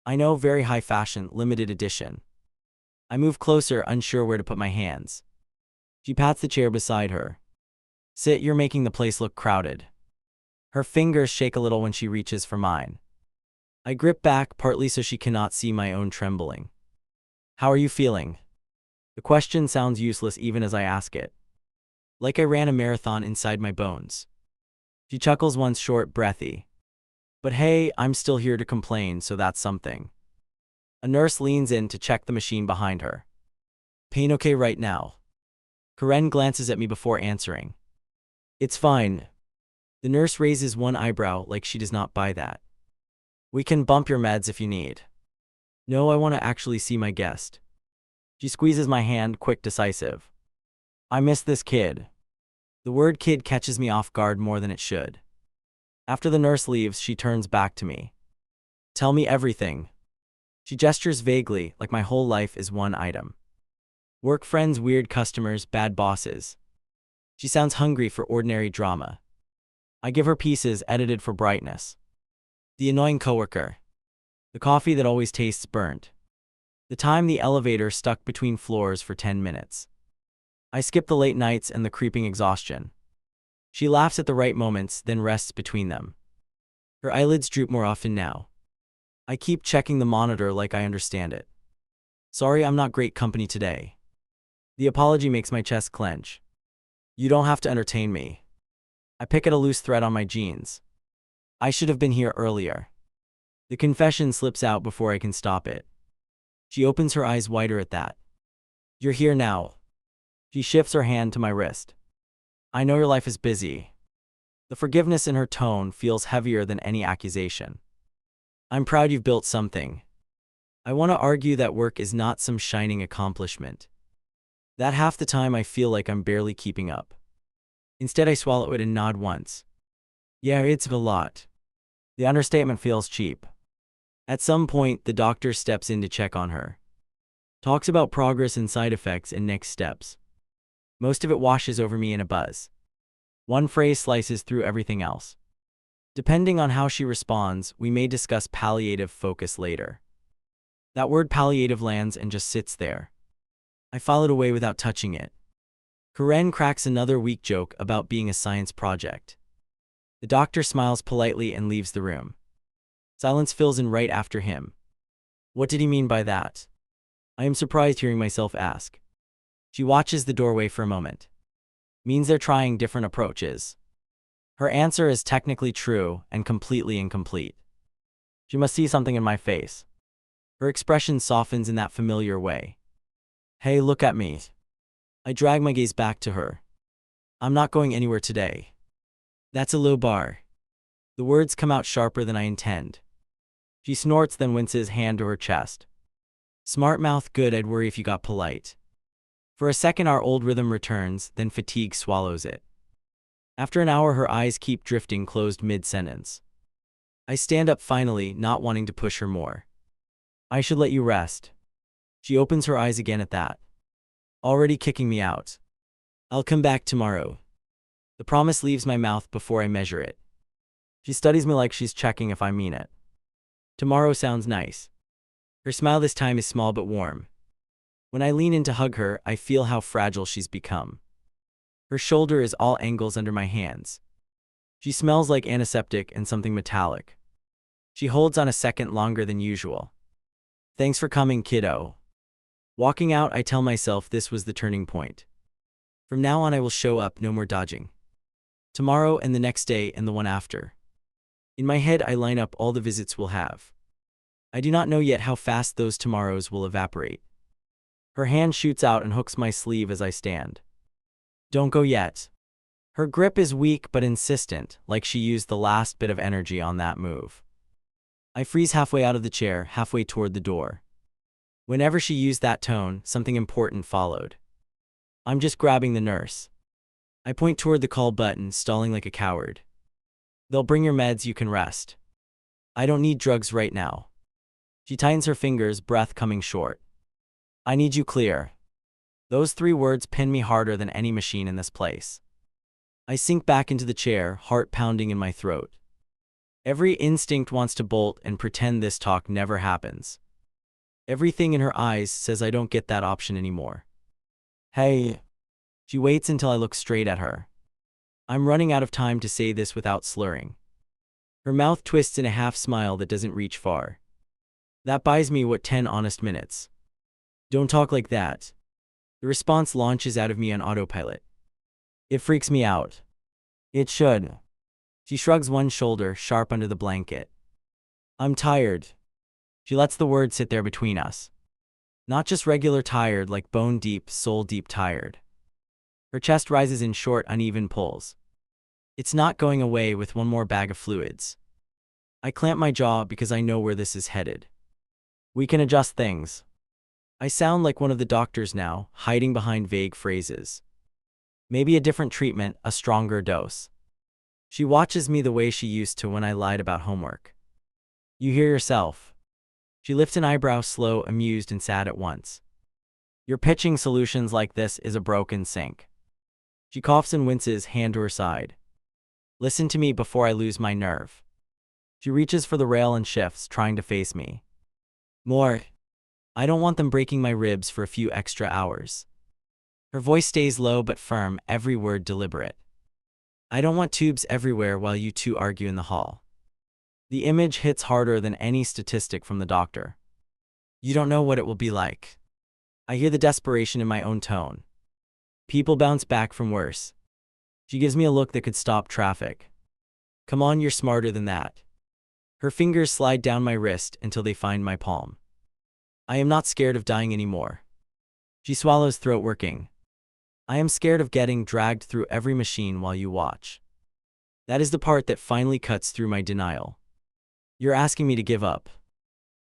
I know, very high fashion, limited edition. I move closer, unsure where to put my hands. She pats the chair beside her. Sit, you're making the place look crowded. Her fingers shake a little when she reaches for mine. I grip back, partly so she cannot see my own trembling. How are you feeling? The question sounds useless even as I ask it. Like I ran a marathon inside my bones. She chuckles once, short, breathy. But hey, I'm still here to complain, so that's something. A nurse leans in to check the machine behind her. Pain okay right now? Karen glances at me before answering. It's fine. The nurse raises one eyebrow like she does not buy that. We can bump your meds if you need. No, I want to actually see my guest. She squeezes my hand, quick, decisive. I miss this kid. The word kid catches me off guard more than it should. After the nurse leaves, she turns back to me. Tell me everything. She gestures vaguely, like my whole life is one item. Work friends, weird customers, bad bosses. She sounds hungry for ordinary drama. I give her pieces edited for brightness. The annoying coworker. The coffee that always tastes burnt. The time the elevator stuck between floors for 10 minutes. I skip the late nights and the creeping exhaustion. She laughs at the right moments, then rests between them. Her eyelids droop more often now. I keep checking the monitor like I understand it. Sorry, I'm not great company today. The apology makes my chest clench. You don't have to entertain me. I pick at a loose thread on my jeans. I should have been here earlier. The confession slips out before I can stop it. She opens her eyes wider at that. You're here now. She shifts her hand to my wrist. I know your life is busy. The forgiveness in her tone feels heavier than any accusation. I'm proud you've built something. I want to argue that work is not some shining accomplishment. That half the time I feel like I'm barely keeping up. Instead, I swallow it and nod once. Yeah, it's a lot. The understatement feels cheap. At some point, the doctor steps in to check on her. Talks about progress and side effects and next steps. Most of it washes over me in a buzz. One phrase slices through everything else. Depending on how she responds, we may discuss palliative focus later. That word palliative lands and just sits there. I file it away without touching it. Karen cracks another weak joke about being a science project. The doctor smiles politely and leaves the room. Silence fills in right after him. What did he mean by that? I am surprised hearing myself ask. She watches the doorway for a moment. Means they're trying different approaches. Her answer is technically true and completely incomplete. She must see something in my face. Her expression softens in that familiar way. Hey, look at me. I drag my gaze back to her. I'm not going anywhere today. That's a low bar. The words come out sharper than I intend. She snorts, then winces, hand to her chest. Smart mouth, good, I'd worry if you got polite. For a second our old rhythm returns, then fatigue swallows it. After an hour her eyes keep drifting closed mid-sentence. I stand up finally, not wanting to push her more. I should let you rest. She opens her eyes again at that. Already kicking me out. I'll come back tomorrow. The promise leaves my mouth before I measure it. She studies me like she's checking if I mean it. Tomorrow sounds nice. Her smile this time is small but warm. When I lean in to hug her, I feel how fragile she's become. Her shoulder is all angles under my hands. She smells like antiseptic and something metallic. She holds on a second longer than usual. Thanks for coming, kiddo. Walking out, I tell myself this was the turning point. From now on, I will show up, no more dodging. Tomorrow and the next day and the one after. In my head, I line up all the visits we'll have. I do not know yet how fast those tomorrows will evaporate. Her hand shoots out and hooks my sleeve as I stand. Don't go yet. Her grip is weak but insistent, like she used the last bit of energy on that move. I freeze halfway out of the chair, halfway toward the door. Whenever she used that tone, something important followed. I'm just grabbing the nurse. I point toward the call button, stalling like a coward. They'll bring your meds, you can rest. I don't need drugs right now. She tightens her fingers, breath coming short. I need you clear. Those 3 words pin me harder than any machine in this place. I sink back into the chair, heart pounding in my throat. Every instinct wants to bolt and pretend this talk never happens. Everything in her eyes says I don't get that option anymore. Hey. She waits until I look straight at her. I'm running out of time to say this without slurring. Her mouth twists in a half smile that doesn't reach far. That buys me 10 honest minutes. Don't talk like that. The response launches out of me on autopilot. It freaks me out. It should. She shrugs one shoulder, sharp under the blanket. I'm tired. She lets the word sit there between us. Not just regular tired, like bone deep, soul deep tired. Her chest rises in short, uneven pulls. It's not going away with one more bag of fluids. I clamp my jaw because I know where this is headed. We can adjust things. I sound like one of the doctors now, hiding behind vague phrases. Maybe a different treatment, a stronger dose. She watches me the way she used to when I lied about homework. You hear yourself. She lifts an eyebrow, slow, amused, and sad at once. Your pitching solutions like this is a broken sink. She coughs and winces, hand to her side. Listen to me before I lose my nerve. She reaches for the rail and shifts, trying to face me. More. I don't want them breaking my ribs for a few extra hours. Her voice stays low but firm, every word deliberate. I don't want tubes everywhere while you 2 argue in the hall. The image hits harder than any statistic from the doctor. You don't know what it will be like. I hear the desperation in my own tone. People bounce back from worse. She gives me a look that could stop traffic. Come on, you're smarter than that. Her fingers slide down my wrist until they find my palm. I am not scared of dying anymore. She swallows, throat working. I am scared of getting dragged through every machine while you watch. That is the part that finally cuts through my denial. You're asking me to give up.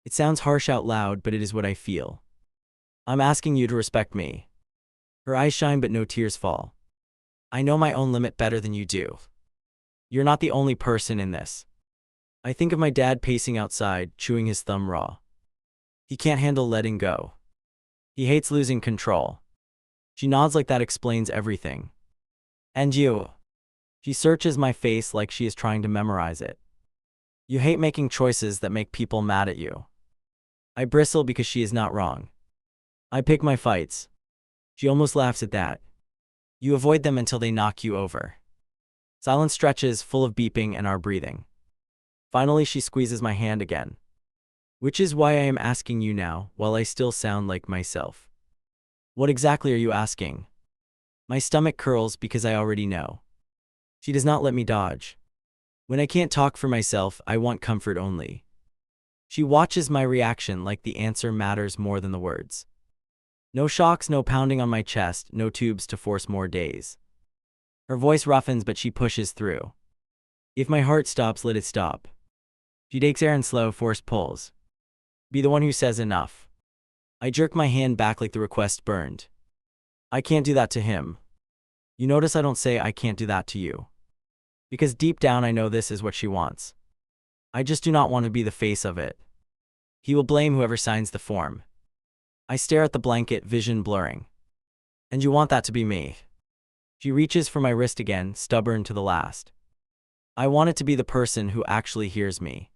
It sounds harsh out loud, but it is what I feel. I'm asking you to respect me. Her eyes shine but no tears fall. I know my own limit better than you do. You're not the only person in this. I think of my dad pacing outside, chewing his thumb raw. He can't handle letting go. He hates losing control. She nods like that explains everything. And you? She searches my face like she is trying to memorize it. You hate making choices that make people mad at you. I bristle because she is not wrong. I pick my fights. She almost laughs at that. You avoid them until they knock you over. Silence stretches, full of beeping and our breathing. Finally, she squeezes my hand again. Which is why I am asking you now, while I still sound like myself. What exactly are you asking? My stomach curls because I already know. She does not let me dodge. When I can't talk for myself, I want comfort only. She watches my reaction like the answer matters more than the words. No shocks, no pounding on my chest, no tubes to force more days. Her voice roughens, but she pushes through. If my heart stops, let it stop. She takes air in slow, forced pulls. Be the one who says enough. I jerk my hand back like the request burned. I can't do that to him. You notice I don't say I can't do that to you. Because deep down I know this is what she wants. I just do not want to be the face of it. He will blame whoever signs the form. I stare at the blanket, vision blurring. And you want that to be me. She reaches for my wrist again, stubborn to the last. I want it to be the person who actually hears me.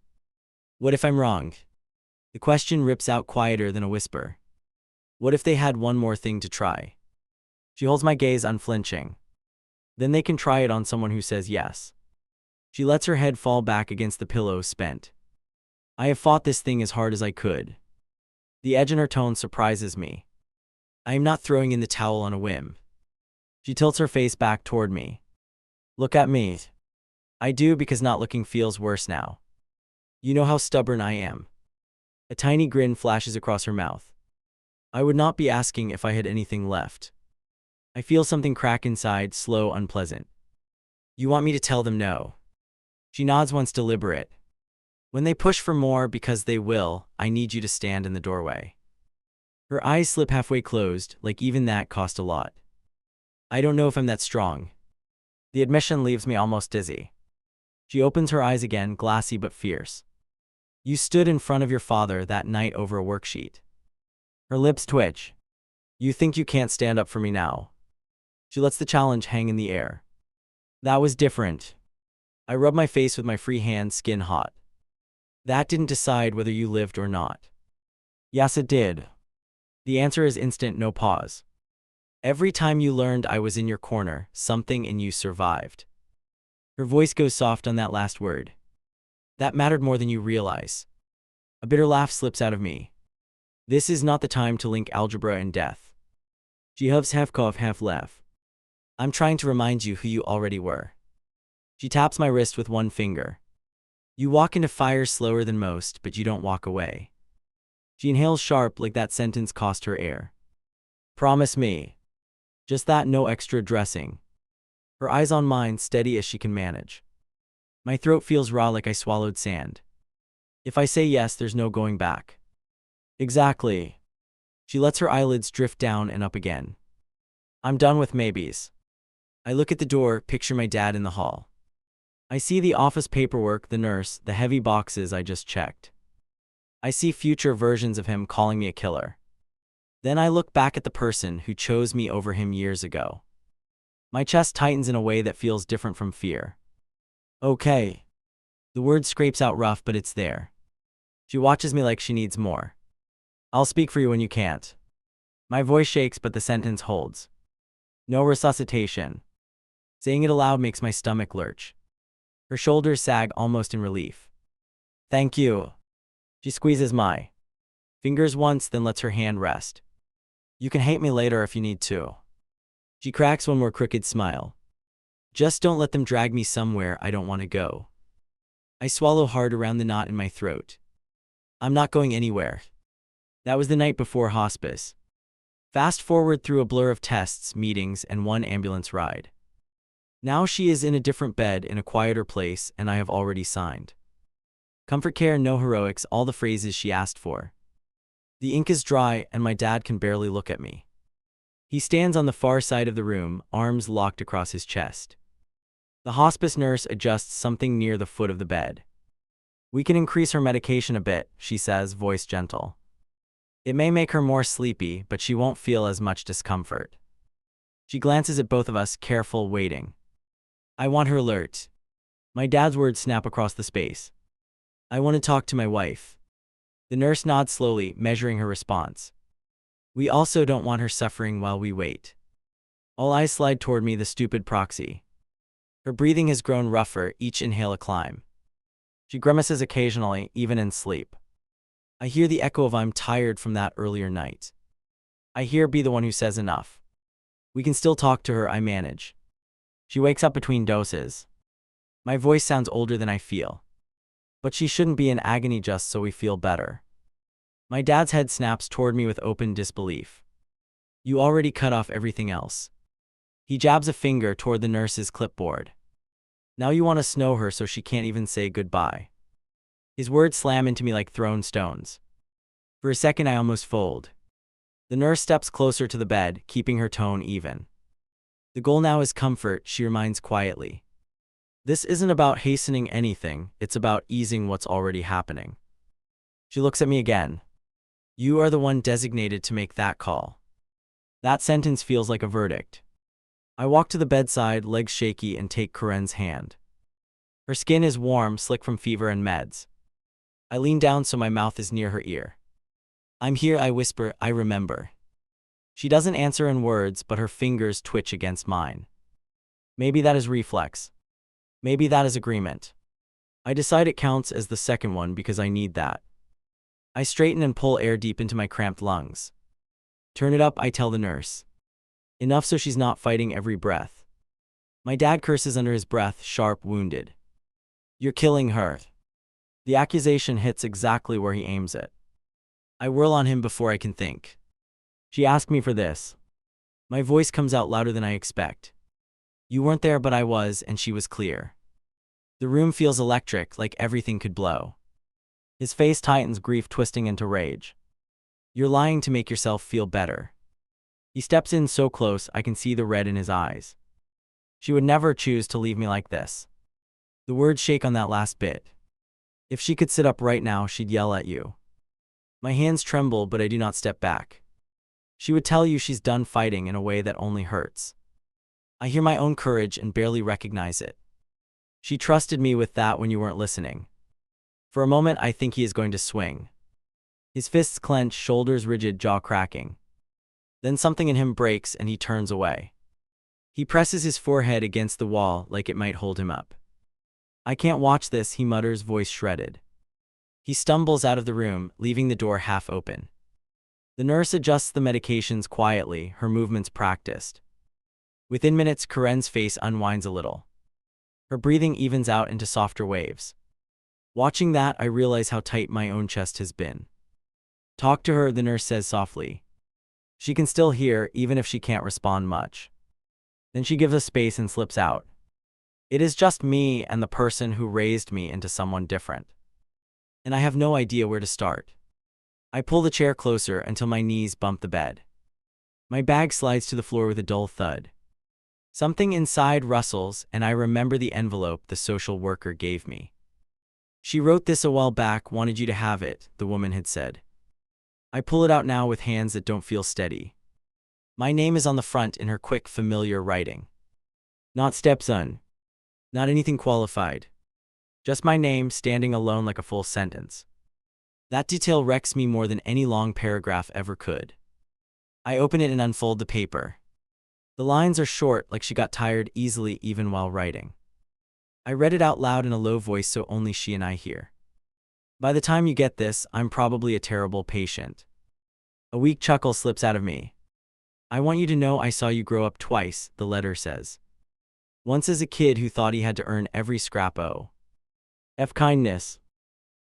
What if I'm wrong? The question rips out quieter than a whisper. What if they had one more thing to try? She holds my gaze unflinching. Then they can try it on someone who says yes. She lets her head fall back against the pillow, spent. I have fought this thing as hard as I could. The edge in her tone surprises me. I am not throwing in the towel on a whim. She tilts her face back toward me. Look at me. I do, because not looking feels worse now. You know how stubborn I am. A tiny grin flashes across her mouth. I would not be asking if I had anything left. I feel something crack inside, slow, unpleasant. You want me to tell them no? She nods once, deliberate. When they push for more, because they will, I need you to stand in the doorway. Her eyes slip halfway closed, like even that cost a lot. I don't know if I'm that strong. The admission leaves me almost dizzy. She opens her eyes again, glassy but fierce. You stood in front of your father that night over a worksheet. Her lips twitch. You think you can't stand up for me now? She lets the challenge hang in the air. That was different. I rub my face with my free hand, skin hot. That didn't decide whether you lived or not. Yes, it did. The answer is instant, no pause. Every time you learned I was in your corner, something in you survived. Her voice goes soft on that last word. That mattered more than you realize. A bitter laugh slips out of me. This is not the time to link algebra and death. She huffs, half cough, half laugh. I'm trying to remind you who you already were. She taps my wrist with one finger. You walk into fire slower than most, but you don't walk away. She inhales sharp, like that sentence cost her air. Promise me. Just that, no extra dressing. Her eyes on mine, steady as she can manage. My throat feels raw, like I swallowed sand. If I say yes, there's no going back. Exactly. She lets her eyelids drift down and up again. I'm done with maybes. I look at the door, picture my dad in the hall. I see the office paperwork, the nurse, the heavy boxes I just checked. I see future versions of him calling me a killer. Then I look back at the person who chose me over him years ago. My chest tightens in a way that feels different from fear. Okay. The word scrapes out rough, but it's there. She watches me like she needs more. I'll speak for you when you can't. My voice shakes, but the sentence holds. No resuscitation. Saying it aloud makes my stomach lurch. Her shoulders sag almost in relief. Thank you. She squeezes my fingers once, then lets her hand rest. You can hate me later if you need to. She cracks one more crooked smile. Just don't let them drag me somewhere I don't want to go. I swallow hard around the knot in my throat. I'm not going anywhere. That was the night before hospice. Fast forward through a blur of tests, meetings, and one ambulance ride. Now she is in a different bed in a quieter place, and I have already signed. Comfort care, no heroics, all the phrases she asked for. The ink is dry, and my dad can barely look at me. He stands on the far side of the room, arms locked across his chest. The hospice nurse adjusts something near the foot of the bed. We can increase her medication a bit, she says, voice gentle. It may make her more sleepy, but she won't feel as much discomfort. She glances at both of us, careful, waiting. I want her alert. My dad's words snap across the space. I want to talk to my wife. The nurse nods slowly, measuring her response. We also don't want her suffering while we wait. All eyes slide toward me, the stupid proxy. Her breathing has grown rougher, each inhale a climb. She grimaces occasionally, even in sleep. I hear the echo of I'm tired from that earlier night. I hear be the one who says enough. We can still talk to her, I manage. She wakes up between doses. My voice sounds older than I feel. But she shouldn't be in agony just so we feel better. My dad's head snaps toward me with open disbelief. You already cut off everything else. He jabs a finger toward the nurse's clipboard. Now you want to snow her so she can't even say goodbye. His words slam into me like thrown stones. For a second I almost fold. The nurse steps closer to the bed, keeping her tone even. The goal now is comfort, she reminds quietly. This isn't about hastening anything, it's about easing what's already happening. She looks at me again. You are the one designated to make that call. That sentence feels like a verdict. I walk to the bedside, legs shaky, and take Corinne's hand. Her skin is warm, slick from fever and meds. I lean down so my mouth is near her ear. I'm here, I whisper, I remember. She doesn't answer in words, but her fingers twitch against mine. Maybe that is reflex. Maybe that is agreement. I decide it counts as the second one because I need that. I straighten and pull air deep into my cramped lungs. Turn it up, I tell the nurse. Enough so she's not fighting every breath. My dad curses under his breath, sharp, wounded. You're killing her. The accusation hits exactly where he aims it. I whirl on him before I can think. She asked me for this. My voice comes out louder than I expect. You weren't there, but I was, and she was clear. The room feels electric, like everything could blow. His face tightens, grief twisting into rage. You're lying to make yourself feel better. He steps in so close I can see the red in his eyes. She would never choose to leave me like this. The words shake on that last bit. If she could sit up right now, she'd yell at you. My hands tremble, but I do not step back. She would tell you she's done fighting in a way that only hurts. I hear my own courage and barely recognize it. She trusted me with that when you weren't listening. For a moment, I think he is going to swing. His fists clench, shoulders rigid, jaw cracking. Then something in him breaks and he turns away. He presses his forehead against the wall like it might hold him up. I can't watch this, he mutters, voice shredded. He stumbles out of the room, leaving the door half open. The nurse adjusts the medications quietly, her movements practiced. Within minutes, Karen's face unwinds a little. Her breathing evens out into softer waves. Watching that, I realize how tight my own chest has been. Talk to her, the nurse says softly. She can still hear, even if she can't respond much. Then she gives us space and slips out. It is just me and the person who raised me into someone different. And I have no idea where to start. I pull the chair closer until my knees bump the bed. My bag slides to the floor with a dull thud. Something inside rustles, and I remember the envelope the social worker gave me. She wrote this a while back, wanted you to have it, the woman had said. I pull it out now with hands that don't feel steady. My name is on the front in her quick, familiar writing. Not stepson. Not anything qualified. Just my name standing alone like a full sentence. That detail wrecks me more than any long paragraph ever could. I open it and unfold the paper. The lines are short, like she got tired easily even while writing. I read it out loud in a low voice so only she and I hear. By the time you get this, I'm probably a terrible patient. A weak chuckle slips out of me. I want you to know I saw you grow up twice, the letter says. Once as a kid who thought he had to earn every scrap of kindness.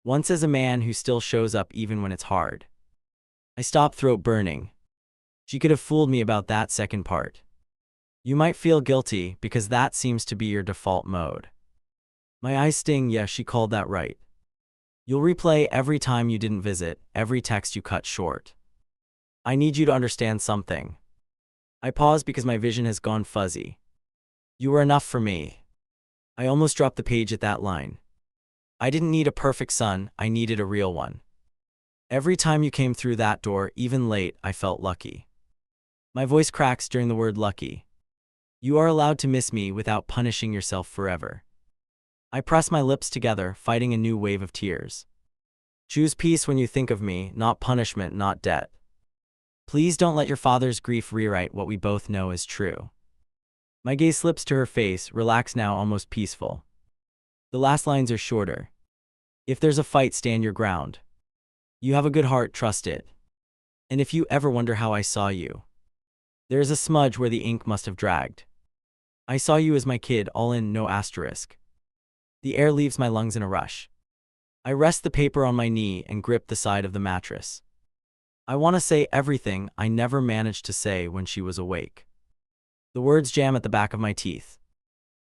Once as a man who still shows up even when it's hard. I stop, throat burning. She could have fooled me about that second part. You might feel guilty because that seems to be your default mode. My eyes sting, yeah, she called that right. You'll replay every time you didn't visit, every text you cut short. I need you to understand something. I pause because my vision has gone fuzzy. You were enough for me. I almost dropped the page at that line. I didn't need a perfect son, I needed a real one. Every time you came through that door, even late, I felt lucky. My voice cracks during the word lucky. You are allowed to miss me without punishing yourself forever. I press my lips together, fighting a new wave of tears. Choose peace when you think of me, not punishment, not debt. Please don't let your father's grief rewrite what we both know is true. My gaze slips to her face, relaxed now, almost peaceful. The last lines are shorter. If there's a fight, stand your ground. You have a good heart, trust it. And if you ever wonder how I saw you, there is a smudge where the ink must have dragged. I saw you as my kid, all in, no asterisk. The air leaves my lungs in a rush. I rest the paper on my knee and grip the side of the mattress. I want to say everything I never managed to say when she was awake. The words jam at the back of my teeth.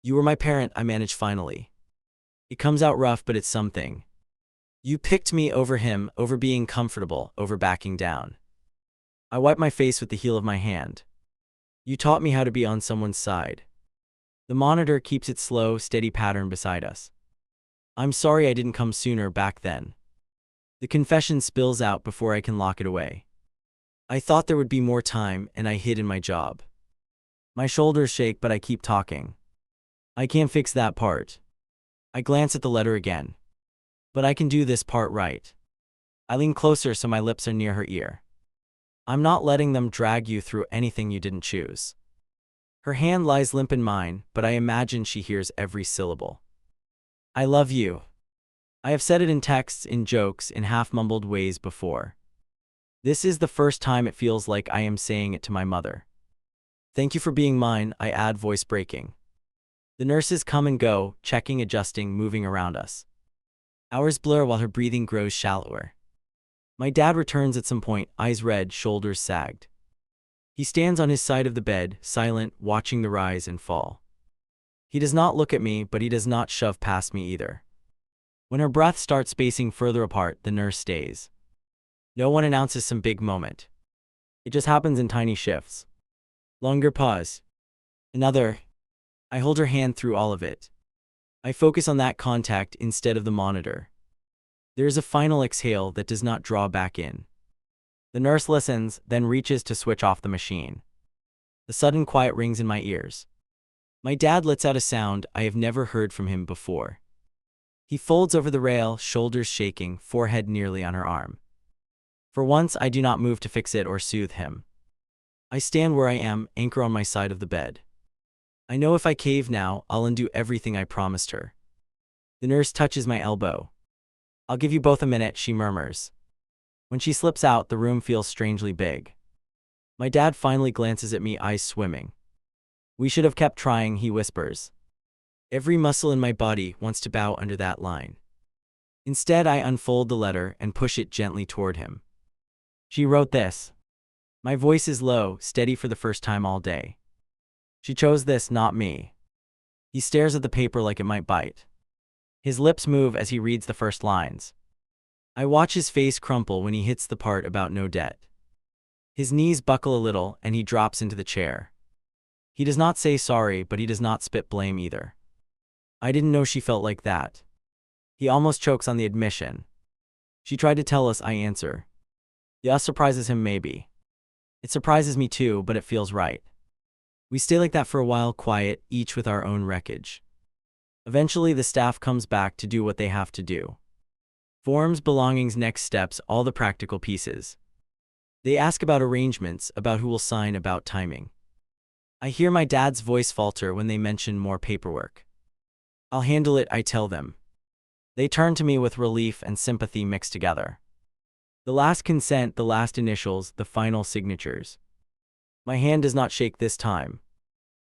You were my parent, I manage finally. It comes out rough, but it's something. You picked me over him, over being comfortable, over backing down. I wipe my face with the heel of my hand. You taught me how to be on someone's side. The monitor keeps its slow, steady pattern beside us. I'm sorry I didn't come sooner back then. The confession spills out before I can lock it away. I thought there would be more time, and I hid in my job. My shoulders shake, but I keep talking. I can't fix that part. I glance at the letter again. But I can do this part right. I lean closer so my lips are near her ear. I'm not letting them drag you through anything you didn't choose. Her hand lies limp in mine, but I imagine she hears every syllable. I love you. I have said it in texts, in jokes, in half-mumbled ways before. This is the first time it feels like I am saying it to my mother. Thank you for being mine, I add, voice breaking. The nurses come and go, checking, adjusting, moving around us. Hours blur while her breathing grows shallower. My dad returns at some point, eyes red, shoulders sagged. He stands on his side of the bed, silent, watching the rise and fall. He does not look at me, but he does not shove past me either. When her breath starts spacing further apart, the nurse stays. No one announces some big moment. It just happens in tiny shifts. Longer pause. Another. I hold her hand through all of it. I focus on that contact instead of the monitor. There is a final exhale that does not draw back in. The nurse listens, then reaches to switch off the machine. The sudden quiet rings in my ears. My dad lets out a sound I have never heard from him before. He folds over the rail, shoulders shaking, forehead nearly on her arm. For once, I do not move to fix it or soothe him. I stand where I am, anchor on my side of the bed. I know if I cave now, I'll undo everything I promised her. The nurse touches my elbow. I'll give you both a minute, she murmurs. When she slips out, the room feels strangely big. My dad finally glances at me, eyes swimming. We should have kept trying, he whispers. Every muscle in my body wants to bow under that line. Instead, I unfold the letter and push it gently toward him. She wrote this. My voice is low, steady for the first time all day. She chose this, not me. He stares at the paper like it might bite. His lips move as he reads the first lines. I watch his face crumple when he hits the part about no debt. His knees buckle a little and he drops into the chair. He does not say sorry, but he does not spit blame either. I didn't know she felt like that. He almost chokes on the admission. She tried to tell us, I answer. The us surprises him maybe. It surprises me too, but it feels right. We stay like that for a while, quiet, each with our own wreckage. Eventually the staff comes back to do what they have to do. Forms, belongings, next steps, all the practical pieces. They ask about arrangements, about who will sign, about timing. I hear my dad's voice falter when they mention more paperwork. I'll handle it, I tell them. They turn to me with relief and sympathy mixed together. The last consent, the last initials, the final signatures. My hand does not shake this time.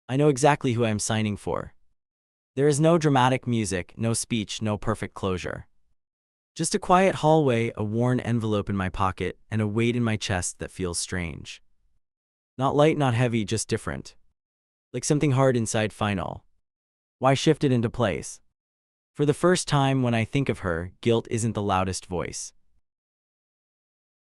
I know exactly who I am signing for. There is no dramatic music, no speech, no perfect closure. Just a quiet hallway, a worn envelope in my pocket, and a weight in my chest that feels strange. Not light, not heavy, just different. Like something hard inside final. Why shift it into place? For the first time when I think of her, guilt isn't the loudest voice.